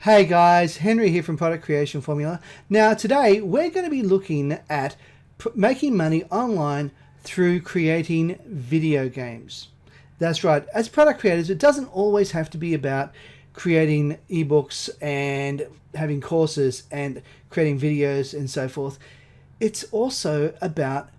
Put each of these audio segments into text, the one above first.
Hey guys, Henry here from Product Creation Formula. Now today we're going to be looking at making money online through creating video games. That's right, as product creators it doesn't always have to be about creating ebooks and having courses and creating videos and so forth. It's also about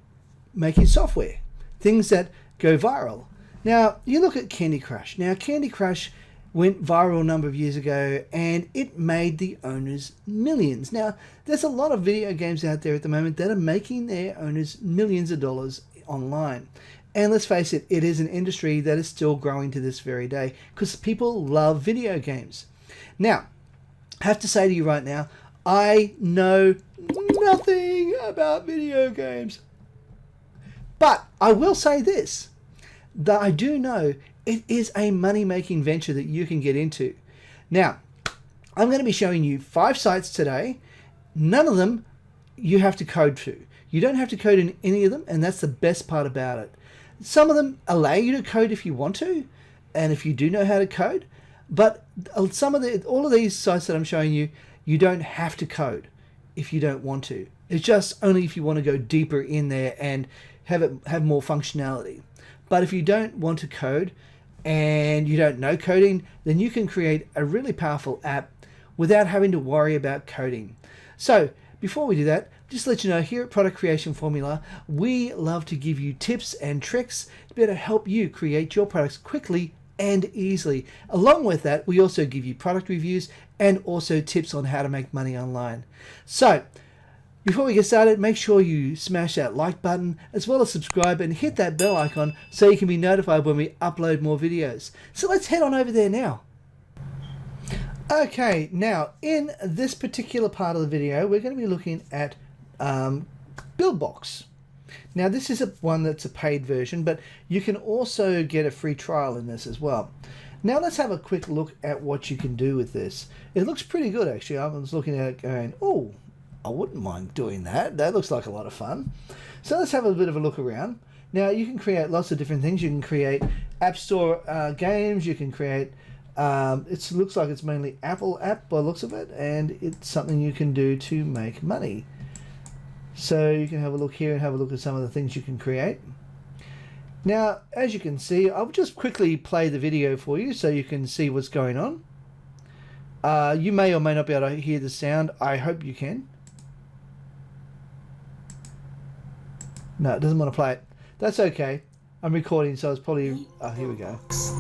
making software, things that go viral. Now you look at Candy Crush. Now Candy Crush went viral a number of years ago and it made the owners millions. Now there's a lot of video games out there at the moment that are making their owners millions of dollars online, and let's face it, it is an industry that is still growing to this very day because people love video games. Now I have to say to you right now, I know nothing about video games, but I will say this, that I do know it is a money-making venture that you can get into. Now, I'm going to be showing you 5 sites today. None of them you have to code to. You don't have to code in any of them, and that's the best part about it. Some of them allow you to code if you want to, and if you do know how to code, but all of these sites that I'm showing you, you don't have to code if you don't want to. It's just only if you want to go deeper in there and have more functionality. But if you don't want to code and you don't know coding, then you can create a really powerful app without having to worry about coding. So before we do that, just to let you know, here at Product Creation Formula, we love to give you tips and tricks to be able to help you create your products quickly and easily. Along with that, we also give you product reviews and also tips on how to make money online. So before we get started, make sure you smash that like button as well as subscribe and hit that bell icon so you can be notified when we upload more videos. So let's head on over there now. Okay, now in this particular part of the video, we're going to be looking at Buildbox. Now this is one that's a paid version, but you can also get a free trial in this as well. Now let's have a quick look at what you can do with this. It looks pretty good actually. I was looking at it going, oh, I wouldn't mind doing that. That looks like a lot of fun. So let's have a bit of a look around. Now you can create lots of different things. You can create App Store games. You can create, it looks like it's mainly Apple app by the looks of it, and it's something you can do to make money. So you can have a look here and have a look at some of the things you can create. Now, as you can see, I'll just quickly play the video for you so you can see what's going on. You may or may not be able to hear the sound. I hope you can. No, it doesn't want to play it. That's okay. I'm recording, so it's probably... Oh, here we go.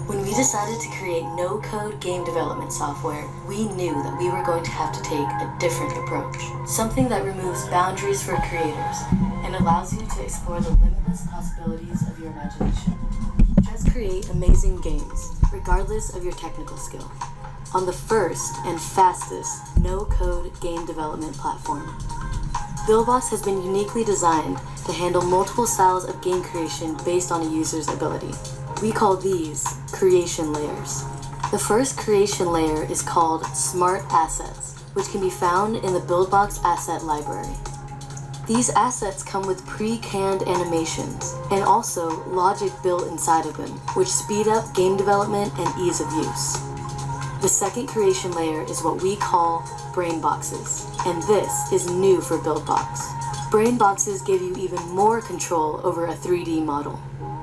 When we decided to create no-code game development software, we knew that we were going to have to take a different approach. Something that removes boundaries for creators and allows you to explore the limitless possibilities of your imagination. Just create amazing games, regardless of your technical skill, on the first and fastest no-code game development platform. Buildbox has been uniquely designed to handle multiple styles of game creation based on a user's ability. We call these creation layers. The first creation layer is called Smart Assets, which can be found in the Buildbox asset library. These assets come with pre-canned animations and also logic built inside of them, which speed up game development and ease of use. The second creation layer is what we call brain boxes, and this is new for Buildbox. Brain boxes give you even more control over a 3D model.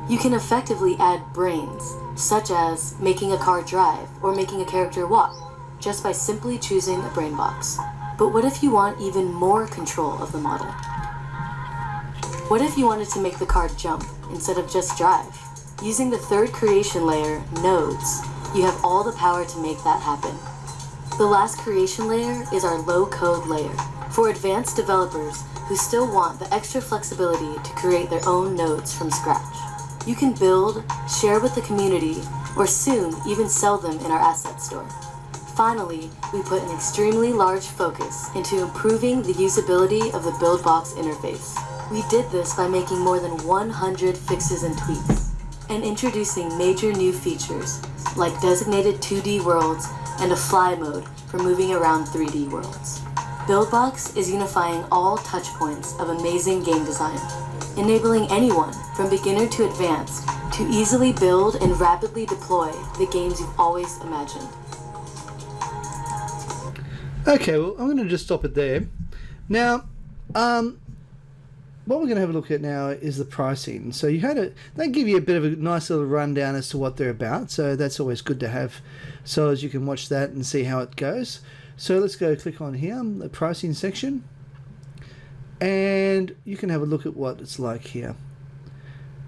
You can effectively add brains, such as making a car drive or making a character walk, just by simply choosing a brain box. But what if you want even more control of the model? What if you wanted to make the car jump instead of just drive? Using the third creation layer, nodes, you have all the power to make that happen. The last creation layer is our low-code layer, for advanced developers who still want the extra flexibility to create their own nodes from scratch. You can build, share with the community, or soon even sell them in our asset store. Finally, we put an extremely large focus into improving the usability of the Buildbox interface. We did this by making more than 100 fixes and tweaks, and introducing major new features like designated 2D worlds and a fly mode for moving around 3D worlds. Buildbox is unifying all touchpoints of amazing game design, enabling anyone from beginner to advanced to easily build and rapidly deploy the games you've always imagined. Okay, well, I'm going to just stop it there. Now, what we're going to have a look at now is the pricing. So they give you a bit of a nice little rundown as to what they're about. So that's always good to have, so as you can watch that and see how it goes. So let's go click on here, the pricing section, and you can have a look at what it's like here.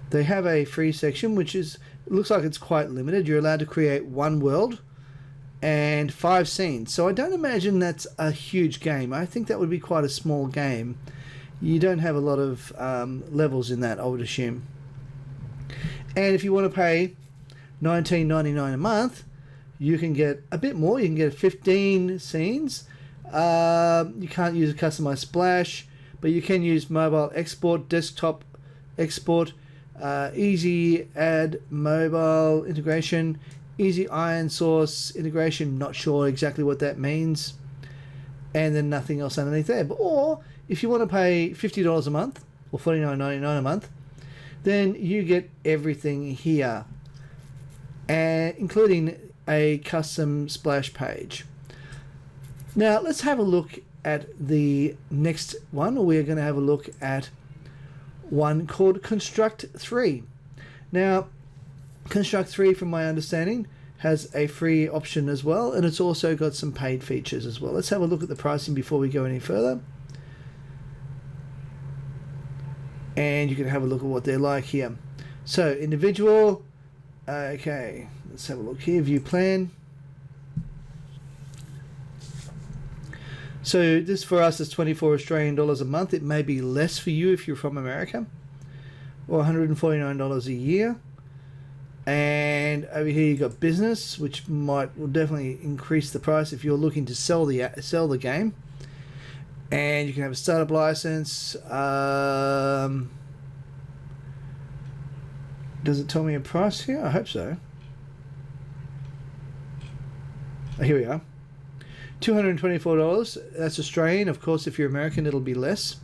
They have a free section, which looks like it's quite limited. You're allowed to create 1 world and 5 scenes. So I don't imagine that's a huge game. I think that would be quite a small game. You don't have a lot of levels in that, I would assume. And if you want to pay $19.99 a month, you can get a bit more. You can get 15 scenes. You can't use a customized splash, but you can use mobile export, desktop export, easy add mobile integration, easy iron source integration. Not sure exactly what that means. And then nothing else underneath there. Or if you want to pay $50 a month or $49.99 a month, then you get everything here, and including a custom splash page. Now let's have a look at the next one. We're going to have a look at one called Construct 3. Now, Construct 3, from my understanding, has a free option as well, and it's also got some paid features as well. Let's have a look at the pricing before we go any further. And you can have a look at what they're like here. So, individual, okay, let's have a look here, view plan. So this for us is 24 Australian dollars a month. It may be less for you if you're from America, or $149 a year. And over here you got business, which will definitely increase the price if you're looking to sell the game. And you can have a startup license. Does it tell me a price here? I hope so. Oh, here we are. $224. That's Australian. Of course, if you're American, it'll be less.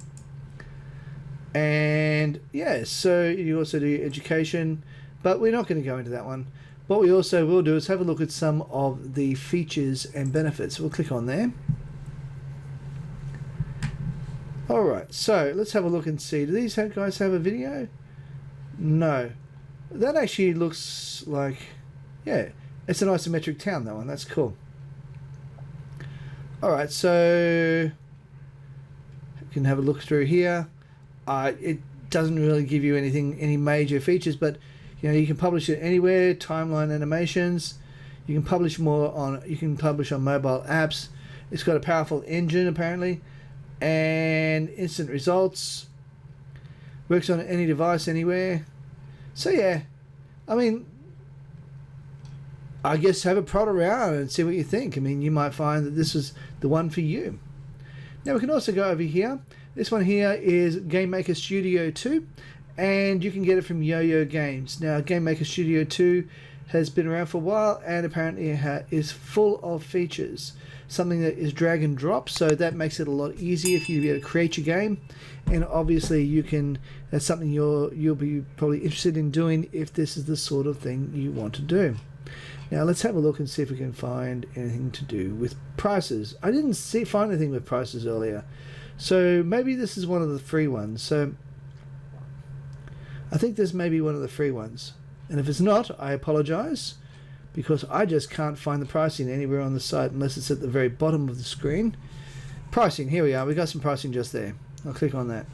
And yeah, so you also do education, but we're not going to go into that one. What we also will do is have a look at some of the features and benefits. We'll click on there. Alright, so let's have a look and see. Do these guys have a video? No. That actually looks like, yeah, it's an isometric town, that one. That's cool. Alright, so you can have a look through here. It doesn't really give you any major features, but you can publish it anywhere. Timeline animations. You can publish on mobile apps. It's got a powerful engine apparently, and instant results. Works on any device anywhere. So yeah, I mean, I guess have a prod around and see what you think. I mean, you might find that this is the one for you. Now we can also go over here. This one here is Game Maker Studio 2, and you can get it from Yo-Yo Games. Now, Game Maker Studio 2 has been around for a while, and apparently it is full of features. Something that is drag and drop, so that makes it a lot easier for you to be able to create your game. And obviously, that's something you'll be probably interested in doing if this is the sort of thing you want to do. Now let's have a look and see if we can find anything to do with prices. I didn't find anything with prices earlier, so maybe this is one of the free ones. So I think this may be one of the free ones, and if it's not, I apologize, because I just can't find the pricing anywhere on the site unless it's at the very bottom of the screen. Pricing, here we are. We got some pricing just there. I'll click on that.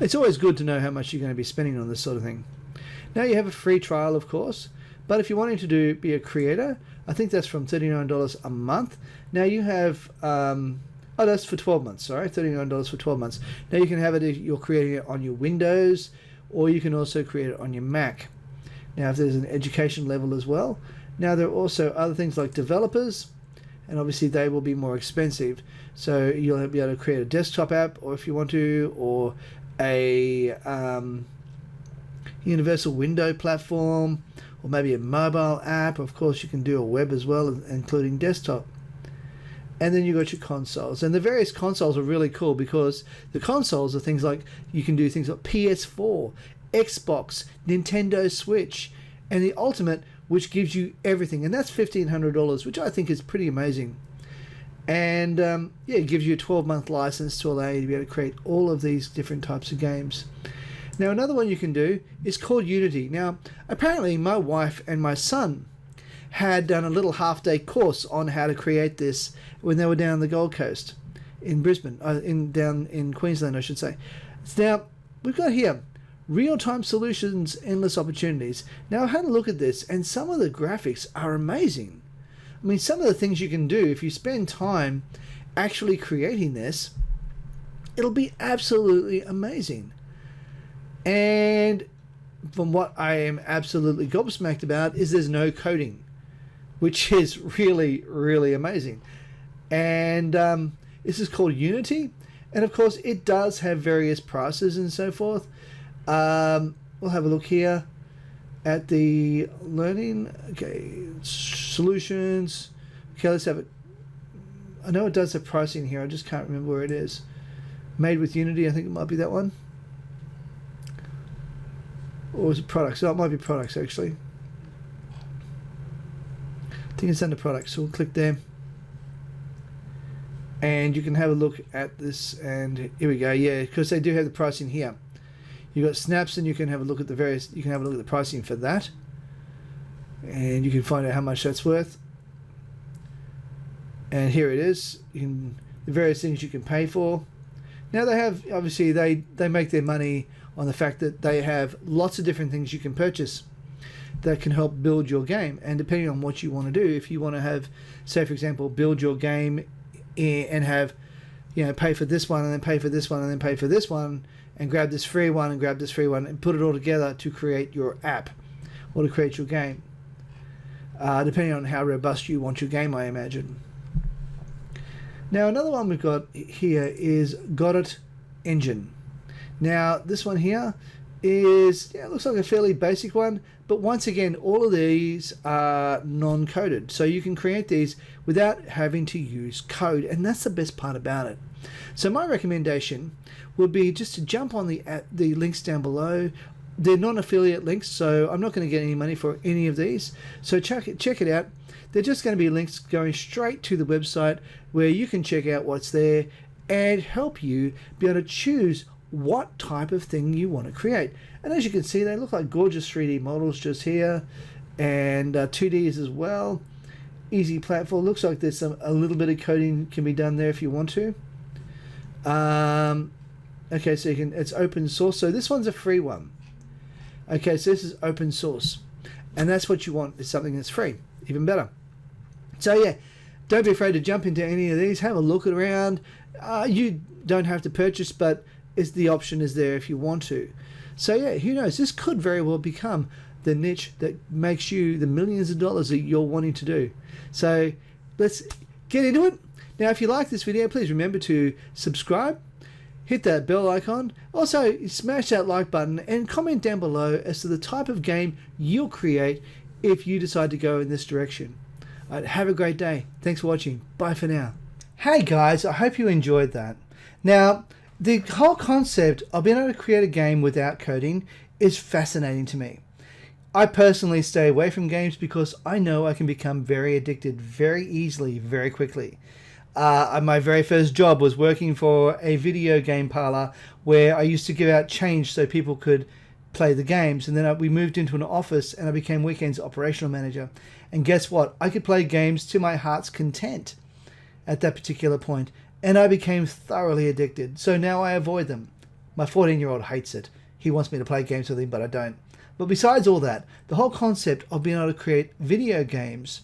It's always good to know how much you're going to be spending on this sort of thing. Now you have a free trial, of course, but if you're wanting to be a creator, I think that's from $39 a month. Now you have, that's for 12 months, sorry, $39 for 12 months. Now you can have it if you're creating it on your Windows, or you can also create it on your Mac. Now if there's an education level as well. Now there are also other things like developers, and obviously they will be more expensive. So you'll be able to create a desktop app, or if you want to, or a universal window platform, or maybe a mobile app. Of course you can do a web as well, including desktop. And then you got your consoles, and the various consoles are really cool, because the consoles are things like, you can do things like PS4, Xbox, Nintendo Switch, and the ultimate which gives you everything, and that's $1,500, which I think is pretty amazing. And yeah, it gives you a 12-month license to allow you to be able to create all of these different types of games. Now, another one you can do is called Unity. Now, apparently my wife and my son had done a little half-day course on how to create this when they were down the Gold Coast in Brisbane, down in Queensland, I should say. So now, we've got here, real-time solutions, endless opportunities. Now, I had a look at this, and some of the graphics are amazing. I mean, some of the things you can do, if you spend time actually creating this, it'll be absolutely amazing. And from what I am absolutely gobsmacked about is there's no coding, which is really, really amazing. And this is called Unity. And of course, it does have various prices and so forth. We'll have a look here at the learning. Okay, solutions. Okay, let's have it. I know it does have pricing here. I just can't remember where it is. Made with Unity. I think it might be that one. Or is it products? Oh, it might be products, actually. I think it's under products, so we'll click there. And you can have a look at this, and here we go. Yeah, because they do have the pricing here. You've got snaps, and you can have a look at the various, you can have a look at the pricing for that. And you can find out how much that's worth. And here it is. The various things you can pay for. Now they have, obviously, they make their money on the fact that they have lots of different things you can purchase that can help build your game. And depending on what you want to do, if you want to have, say for example, build your game and have, you know, pay for this one and then pay for this one and then pay for this one and grab this free one and grab this free one and put it all together to create your app or to create your game. Depending on how robust you want your game, I imagine. Now another one we've got here is Godot Engine. Now this one here is, yeah, it looks like a fairly basic one, but once again all of these are non-coded, so you can create these without having to use code, and that's the best part about it. So my recommendation would be just to jump on the links down below. They're non-affiliate links, so I'm not going to get any money for any of these, so check it out. They're just going to be links going straight to the website where you can check out what's there and help you be able to choose what type of thing you want to create. And as you can see, they look like gorgeous 3D models just here, and 2Ds as well. Easy platform. Looks like there's a little bit of coding can be done there if you want to. Okay, so it's open source. So this one's a free one. Okay, so this is open source, and that's what you want, is something that's free, even better. So yeah, don't be afraid to jump into any of these. Have a look around. You don't have to purchase, but the option is there if you want to. So yeah, who knows? This could very well become the niche that makes you the millions of dollars that you're wanting to do. So let's get into it. Now, if you like this video, please remember to subscribe, hit that bell icon, also smash that like button and comment down below as to the type of game you'll create if you decide to go in this direction. Have a great day. Thanks for watching. Bye for now. Hey guys, I hope you enjoyed that. Now, the whole concept of being able to create a game without coding is fascinating to me. I personally stay away from games because I know I can become very addicted very easily, very quickly. My very first job was working for a video game parlor where I used to give out change so people could play the games, and then we moved into an office and I became weekends operational manager. And guess what? I could play games to my heart's content at that particular point, and I became thoroughly addicted. So now I avoid them. My 14-year-old hates it. He wants me to play games with him, but I don't. But besides all that, the whole concept of being able to create video games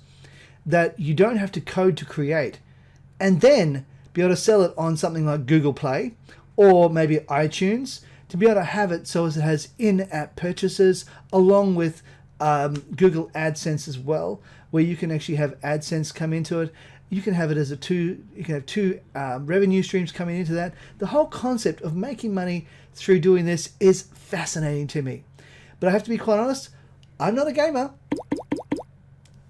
that you don't have to code to create, and then be able to sell it on something like Google Play or maybe iTunes, to be able to have it so as it has in-app purchases along with Google AdSense as well, where you can actually have AdSense come into it. You can have it as you can have two revenue streams coming into that. The whole concept of making money through doing this is fascinating to me. But I have to be quite honest, I'm not a gamer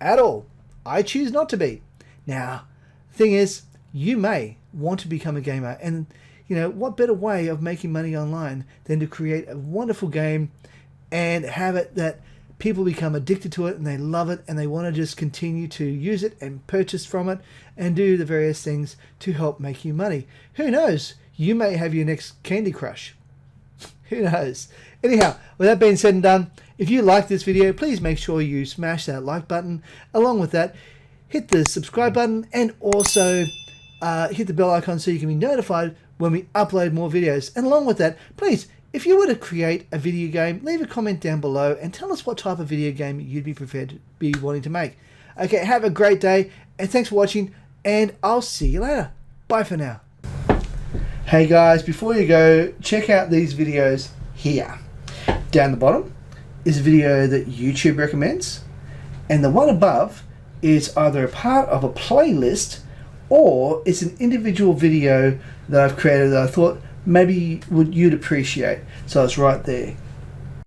at all. I choose not to be. Now, the thing is, you may want to become a gamer, and you know, what better way of making money online than to create a wonderful game and have it that people become addicted to it and they love it and they want to just continue to use it and purchase from it and do the various things to help make you money. Who knows? You may have your next Candy Crush. Who knows? Anyhow, with that being said and done, if you like this video, please make sure you smash that like button. Along with that, hit the subscribe button and also hit the bell icon so you can be notified when we upload more videos. And along with that, please, if you were to create a video game, leave a comment down below and tell us what type of video game you'd be prepared to be wanting to make. Okay, have a great day and thanks for watching, and I'll see you later. Bye for now. Hey guys, before you go, check out these videos here. Down the bottom is a video that YouTube recommends, and the one above is either a part of a playlist or it's an individual video that I've created that I thought maybe you'd appreciate. So it's right there.